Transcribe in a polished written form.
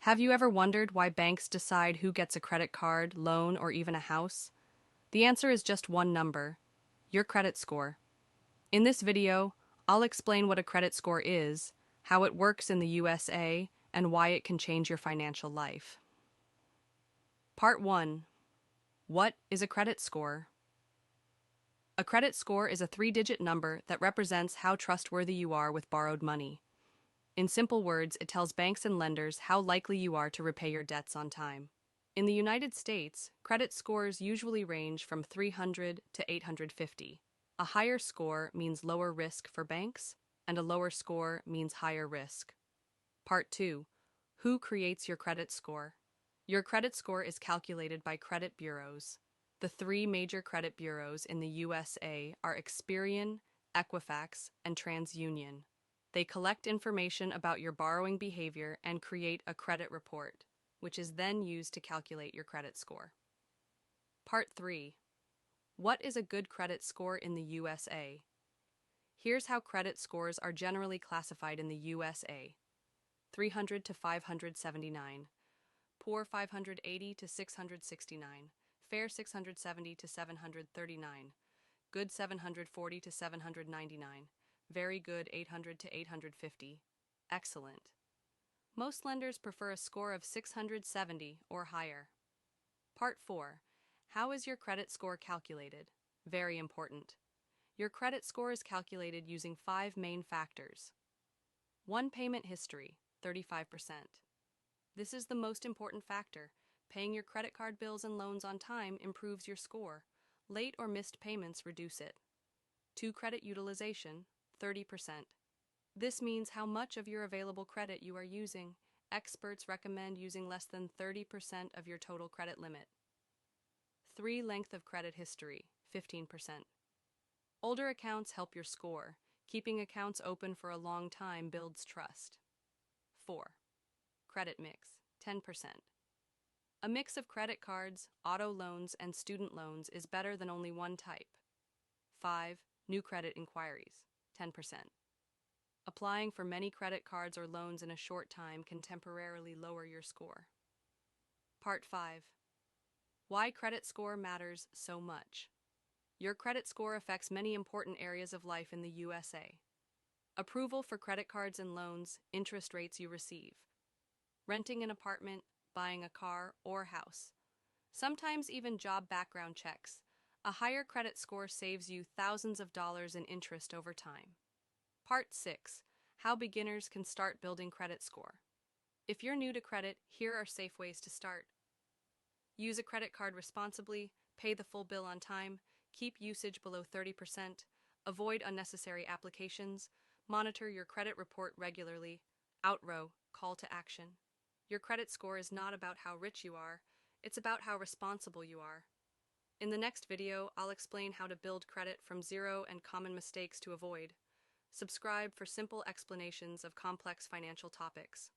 Have you ever wondered why banks decide who gets a credit card, loan, or even a house? The answer is just one number: your credit score. In this video, I'll explain what a credit score is, how it works in the USA, and why it can change your financial life. Part 1. What is a credit score? A credit score is a three-digit number that represents how trustworthy you are with borrowed money. In simple words, it tells banks and lenders how likely you are to repay your debts on time. In the United States, credit scores usually range from 300 to 850. A higher score means lower risk for banks, and a lower score means higher risk. Part 2. Who creates your credit score? Your credit score is calculated by credit bureaus. The three major credit bureaus in the USA are Experian, Equifax, and TransUnion. They collect information about your borrowing behavior and create a credit report, which is then used to calculate your credit score. Part 3. What is a good credit score in the USA? Here's how credit scores are generally classified in the USA. 300 to 579, poor 580 to 669, fair 670 to 739, good 740 to 799, very good 800 to 850, excellent. Most lenders prefer a score of 670 or higher. Part 4. How is your credit score calculated? Very important. Your credit score is calculated using 5 main factors. 1. Payment history, 35%. This is the most important factor. Paying your credit card bills and loans on time improves your score. Late or missed payments reduce it. 2. Credit utilization, 30%. This means how much of your available credit you are using. Experts recommend using less than 30% of your total credit limit. 3. Length of credit history, 15%. Older accounts help your score. Keeping accounts open for a long time builds trust. 4. Credit mix, 10%. A mix of credit cards, auto loans, and student loans is better than only one type. 5. New credit inquiries, 10%. Applying for many credit cards or loans in a short time can temporarily lower your score. Part 5. Why credit score matters so much. Your credit score affects many important areas of life in the USA. Approval for credit cards and loans, interest rates you receive, renting an apartment, buying a car or house, sometimes even job background checks. A higher credit score saves you thousands of dollars in interest over time. Part 6. How beginners can start building credit score. If you're new to credit, here are safe ways to start. Use a credit card responsibly, pay the full bill on time, keep usage below 30%, avoid unnecessary applications, monitor your credit report regularly. Outrow, call to action. Your credit score is not about how rich you are, it's about how responsible you are. In the next video, I'll explain how to build credit from zero and common mistakes to avoid. Subscribe for simple explanations of complex financial topics.